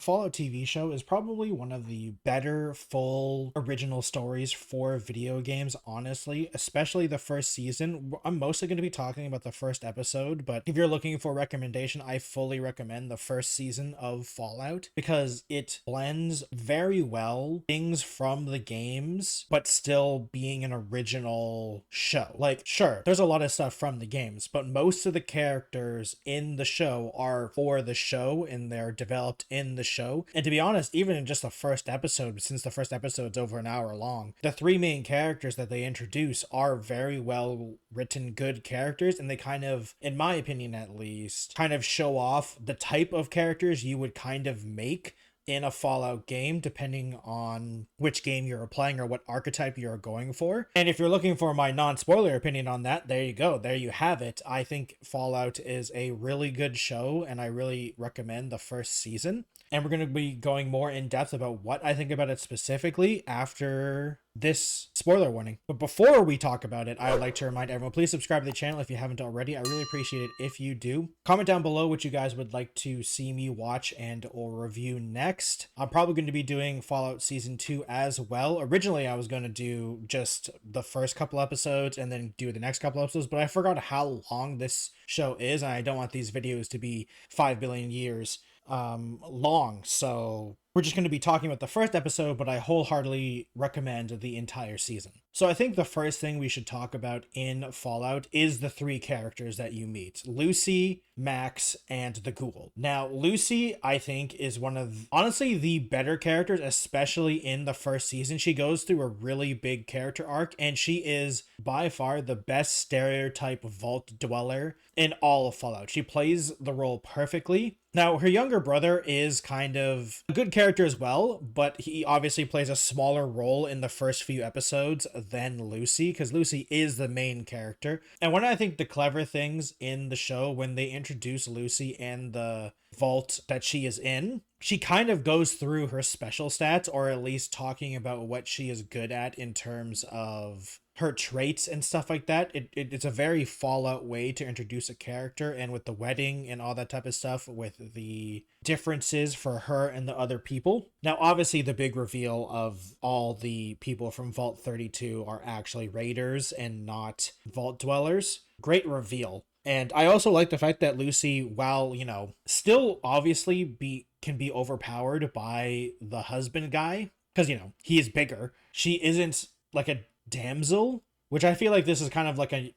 Fallout TV show is probably one of the better full original stories for video games, honestly, especially the first season. I'm mostly going to be talking about the first episode, but if you're looking for a recommendation, I fully recommend the first season of Fallout because it blends very well things from the games, but still being an original show. Like, sure, there's a lot of stuff from the games, but most of the characters in the show are for the show and they're developed in the show. And to be honest, even in just the first episode, since the first episode's over an hour long, the three main characters that they introduce are very well written, good characters, and they kind of, in my opinion at least, kind of show off the type of characters you would kind of make in a Fallout game, depending on which game you're playing or what archetype you're going for. And if you're looking for my non-spoiler opinion on that, there you go. There you have it. I think Fallout is a really good show, and I really recommend the first season. And we're going to be going more in depth about what I think about it specifically after this spoiler warning. But before we talk about it, I would like to remind everyone, please subscribe to the channel if you haven't already. I really appreciate it if you do. Comment down below what you guys would like to see me watch and or review next. I'm probably going to be doing Fallout Season 2 as well. Originally, I was going to do just the first couple episodes and then do the next couple episodes, but I forgot how long this show is, and I don't want these videos to be 5 billion years long, so we're just going to be talking about the first episode, but I wholeheartedly recommend the entire season. So I think the first thing we should talk about in Fallout is the three characters that you meet: Lucy, Max, and the Ghoul. Now, Lucy, I think, is one of, honestly, the better characters, especially in the first season. She goes through a really big character arc, and she is by far the best stereotype vault dweller in all of Fallout. She plays the role perfectly. Now, her younger brother is kind of a good character as well, but he obviously plays a smaller role in the first few episodes than Lucy, because Lucy is the main character. And one of, I think, the clever things in the show, when they introduce Lucy and the vault that she is in, she kind of goes through her special stats, or at least talking about what she is good at in terms of her traits and stuff like that. It's a very Fallout way to introduce a character, and with the wedding and all that type of stuff, with the differences for her and the other people. Now, obviously, the big reveal of all the people from Vault 32 are actually raiders and not vault dwellers. Great reveal. And I also like the fact that Lucy, while, you know, still obviously can be overpowered by the husband guy, because, you know, he is bigger, she isn't like a damsel, which I feel like this is kind of like a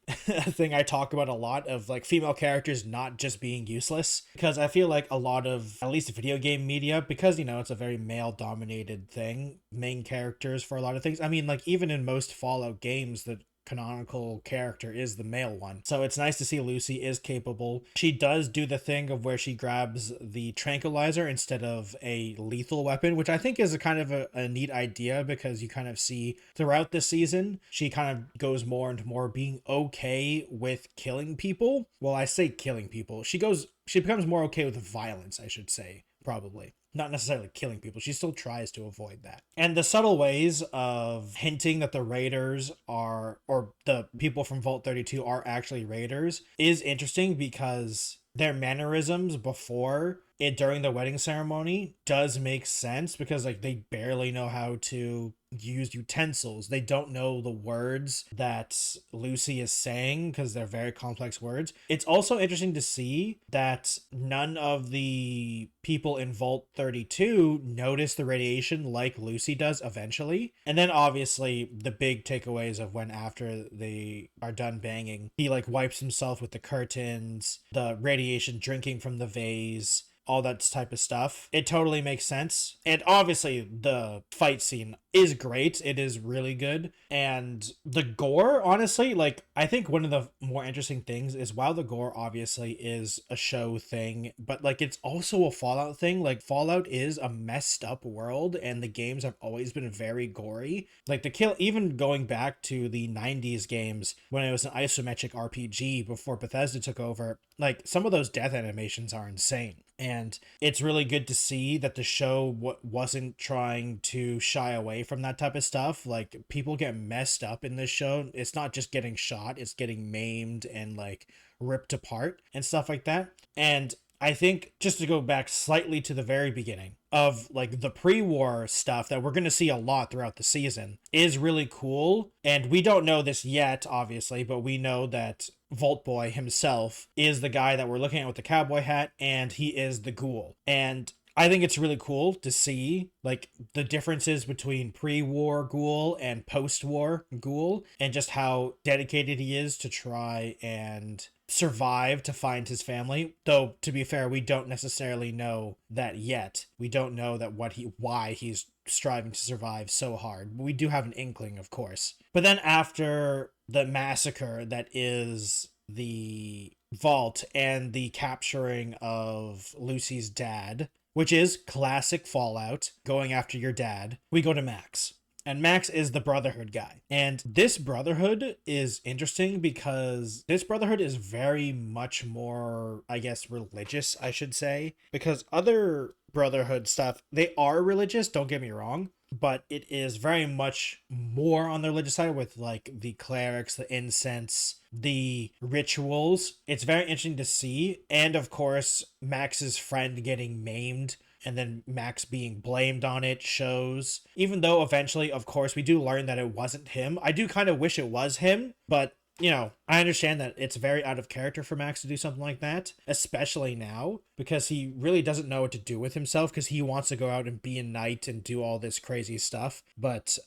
thing I talk about a lot, of like female characters not just being useless, because I feel like a lot of, at least video game media, because, you know, it's a very male dominated thing, main characters for a lot of things. I mean, like, even in most Fallout games, the canonical character is the male one. So it's nice to see Lucy is capable. She does do the thing of where she grabs the tranquilizer instead of a lethal weapon, which I think is a kind of a neat idea, because you kind of see throughout the season, she kind of goes more and more being okay with killing people. Well, I say killing people. She becomes more okay with violence, I should say, probably. Not necessarily killing people. She still tries to avoid that. And the subtle ways of hinting that the raiders are, or the people from Vault 32 are actually raiders, is interesting, because their mannerisms before it, during the wedding ceremony, does make sense, because like they barely know how to use utensils. They don't know the words that Lucy is saying, because they're very complex words. It's also interesting to see that none of the people in Vault 32 notice the radiation like Lucy does eventually. And then obviously the big takeaways of when, after they are done banging, he like wipes himself with the curtains, the radiation drinking from the vase, all that type of stuff. It totally makes sense. And obviously the fight scene is great. It is really good. And the gore, honestly, like, I think one of the more interesting things is, while the gore obviously is a show thing, but like it's also a Fallout thing. Like, Fallout is a messed up world, and the games have always been very gory. Like, the kill, even going back to the 90s games when it was an isometric RPG before Bethesda took over, like, some of those death animations are insane. And it's really good to see that the show wasn't trying to shy away from that type of stuff. Like, people get messed up in this show. It's not just getting shot, it's getting maimed and like ripped apart and stuff like that. And I think just to go back slightly to the very beginning of like the pre-war stuff that we're going to see a lot throughout the season is really cool. And we don't know this yet, obviously, but we know that Vault Boy himself is the guy that we're looking at with the cowboy hat, and he is the ghoul. And I think it's really cool to see like the differences between pre-war Ghoul and post-war Ghoul, and just how dedicated he is to try and survive to find his family. Though to be fair, we don't necessarily know that yet. We don't know that why he's striving to survive so hard. We do have an inkling, of course. But then after the massacre that is the vault and the capturing of Lucy's dad, which is classic Fallout, going after your dad, we go to Max. And Max is the Brotherhood guy. And this Brotherhood is interesting because this Brotherhood is very much more, I guess, religious, I should say. Because other Brotherhood stuff, they are religious, don't get me wrong, but it is very much more on the religious side with like the clerics, the incense, the rituals. It's very interesting to see. And of course, Max's friend getting maimed and then Max being blamed on it shows. Even though eventually, of course, we do learn that it wasn't him. I do kind of wish it was him, but you know, I understand that it's very out of character for Max to do something like that, especially now, because he really doesn't know what to do with himself, because he wants to go out and be a knight and do all this crazy stuff, but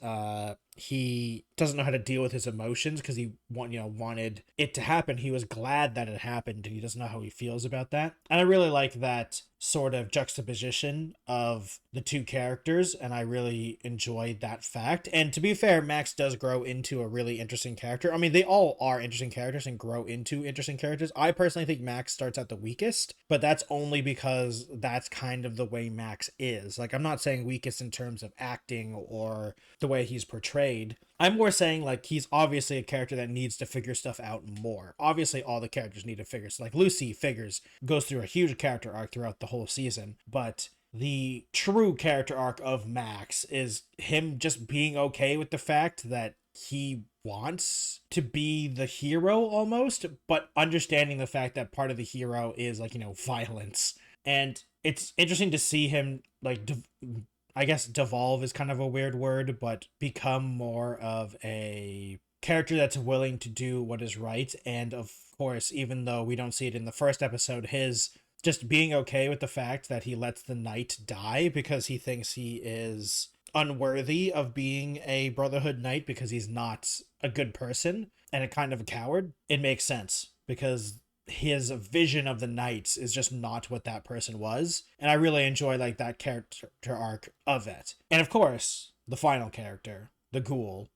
he doesn't know how to deal with his emotions because he wanted it to happen. He was glad that it happened, and he doesn't know how he feels about that. And I really like that sort of juxtaposition of the two characters, and I really enjoyed that fact. And to be fair, Max does grow into a really interesting character. I mean, they all are interesting characters and grow into interesting characters. I personally think Max starts out the weakest, but that's only because that's kind of the way Max is. Like, I'm not saying weakest in terms of acting or the way he's portrayed. I'm more saying like he's obviously a character that needs to figure stuff out more. Obviously, all the characters need to figure. So like Lucy goes through a huge character arc throughout the whole season, but the true character arc of Max is him just being okay with the fact that he wants to be the hero almost, but understanding the fact that part of the hero is like, violence. And it's interesting to see him like I guess devolve is kind of a weird word, but become more of a character that's willing to do what is right. And of course, even though we don't see it in the first episode, his just being okay with the fact that he lets the knight die because he thinks he is unworthy of being a Brotherhood knight because he's not a good person and a kind of a coward. It makes sense because his vision of the knights is just not what that person was, and I really enjoy like that character arc of it. And of course, the final character, the ghoul,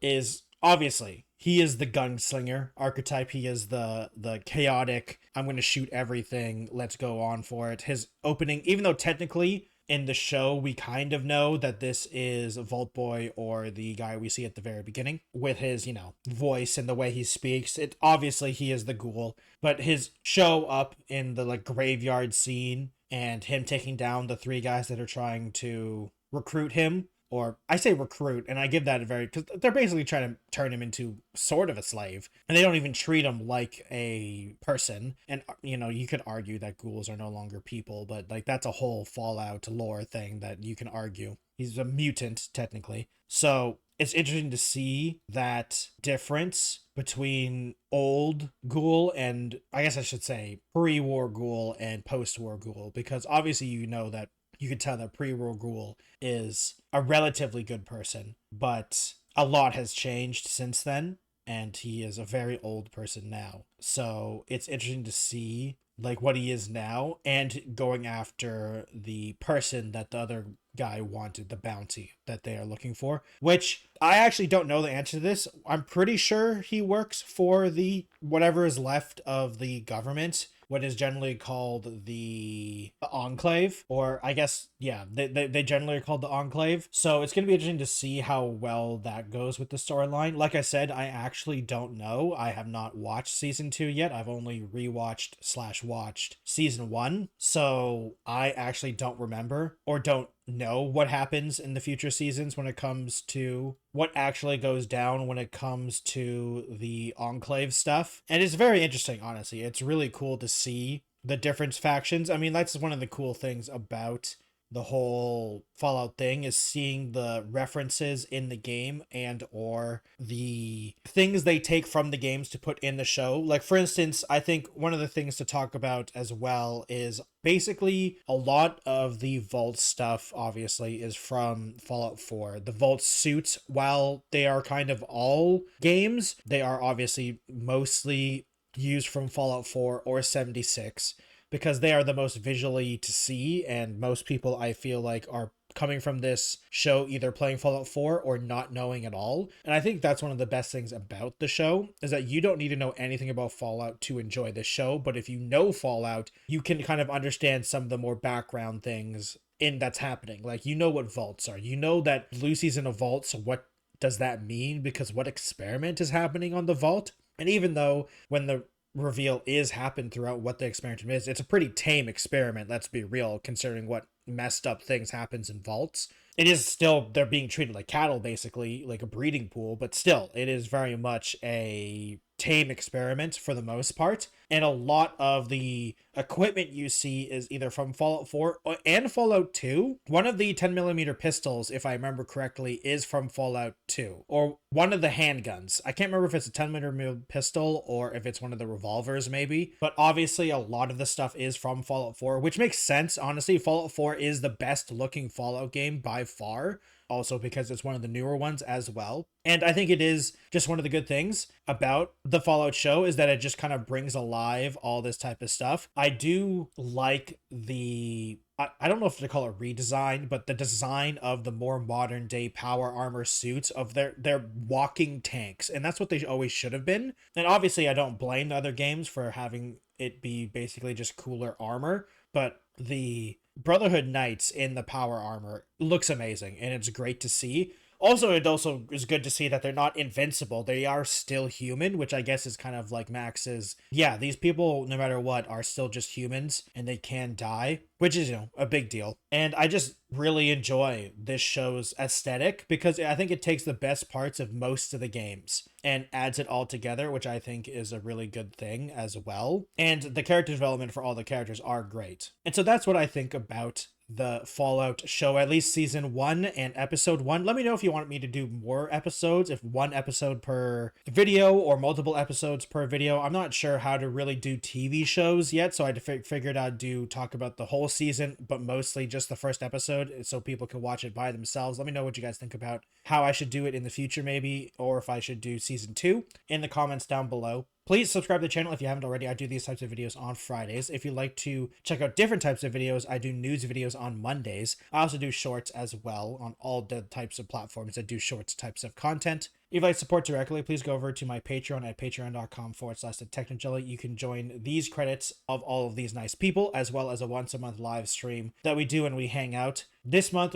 is obviously he is the gunslinger archetype. He is the chaotic, I'm going to shoot everything, let's go on for it. His opening, even though technically in the show we kind of know that this is Vault Boy or the guy we see at the very beginning with his voice and the way he speaks, it obviously he is the ghoul. But his show up in the like graveyard scene and him taking down the three guys that are trying to recruit him, or I say recruit, and I give that a very, because they're basically trying to turn him into sort of a slave, and they don't even treat him like a person. And you could argue that ghouls are no longer people, but like that's a whole Fallout lore thing that you can argue. He's a mutant technically, so it's interesting to see that difference between old ghoul and, I guess I should say, pre-war ghoul and post-war ghoul, because obviously that you could tell that pre-war ghoul is a relatively good person, but a lot has changed since then, and he is a very old person now. So it's interesting to see like what he is now and going after the person that the other guy wanted, the bounty that they are looking for, which I actually don't know the answer to this. I'm pretty sure he works for the whatever is left of the government, what is generally called the Enclave, or I guess, yeah, they generally are called the Enclave. So it's going to be interesting to see how well that goes with the storyline. Like I said, I actually don't know. I have not watched season 2 yet. I've only rewatched/watched season 1. So I actually don't remember or don't know what happens in the future seasons when it comes to what actually goes down when it comes to the Enclave stuff. And it's very interesting, honestly. It's really cool to see the different factions. I mean, that's one of the cool things about the whole Fallout thing, is seeing the references in the game and or the things they take from the games to put in the show. Like for instance, I think one of the things to talk about as well is basically a lot of the Vault stuff obviously is from Fallout 4. The Vault suits, while they are kind of all games, they are obviously mostly used from Fallout 4 or 76, because they are the most visually to see, and most people I feel like are coming from this show either playing Fallout 4 or not knowing at all. And I think that's one of the best things about the show, is that you don't need to know anything about Fallout to enjoy this show, but if you know Fallout, you can kind of understand some of the more background things in that's happening. Like, you know what vaults are. You know that Lucy's in a vault, so what does that mean? Because what experiment is happening on the vault? And even though when the reveal is happened throughout what the experiment is, it's a pretty tame experiment, let's be real, considering what messed up things happens in vaults. It is still, they're being treated like cattle, basically, like a breeding pool, but still, it is very much a tame experiment for the most part. And a lot of the equipment you see is either from Fallout 4 and Fallout 2. One of the 10mm pistols, if I remember correctly, is from Fallout 2, or one of the handguns. I can't remember if it's a 10mm pistol or if it's one of the revolvers, maybe. But obviously, a lot of the stuff is from Fallout 4, which makes sense. Honestly, Fallout 4 is the best looking Fallout game by far. Also because it's one of the newer ones as well. And I think it is just one of the good things about the Fallout show, is that it just kind of brings alive all this type of stuff. I do like the, I don't know if to call it redesign, but the design of the more modern day power armor suits of their walking tanks. And that's what they always should have been. And obviously I don't blame the other games for having it be basically just cooler armor, but the Brotherhood Knights in the power armor looks amazing, and it's great to see. Also, it also is good to see that they're not invincible. They are still human, which I guess is kind of like Max's, yeah, these people, no matter what, are still just humans, and they can die, which is, a big deal. And I just really enjoy this show's aesthetic, because I think it takes the best parts of most of the games and adds it all together, which I think is a really good thing as well. And the character development for all the characters are great. And so that's what I think about the Fallout show, at least season 1 and episode 1. Let me know if you want me to do more episodes, if one episode per video or multiple episodes per video. I'm not sure how to really do TV shows yet, so I figured I'd talk about the whole season, but mostly just the first episode so people can watch it by themselves. Let me know what you guys think about how I should do it in the future, maybe, or if I should do season 2 in the comments down below. Please subscribe to the channel if you haven't already. I do these types of videos on Fridays. If you'd like to check out different types of videos, I do news videos on Mondays. I also do shorts as well on all the types of platforms that do shorts types of content. If you'd like support directly, please go over to my Patreon at patreon.com/thetechnojelly. You can join these credits of all of these nice people, as well as a once-a-month live stream that we do when we hang out. This month,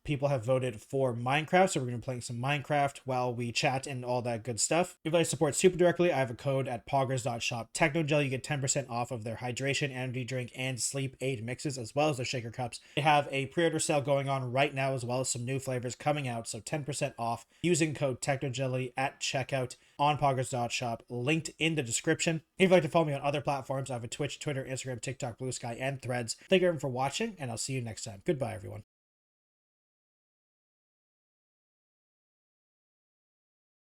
people have voted for Minecraft, so we're going to be playing some Minecraft while we chat and all that good stuff. If you'd like to support super directly, I have a code at poggers.shop technojelly. You get 10% off of their hydration, energy drink, and sleep aid mixes, as well as their shaker cups. They have a pre-order sale going on right now, as well as some new flavors coming out, so 10% off using code technojelly at checkout on poggers.shop, linked in the description. If you'd like to follow me on other platforms, I have a Twitch, Twitter, Instagram, TikTok, Blue Sky, and Threads. Thank you everyone for watching, and I'll see you next time. Goodbye, everyone.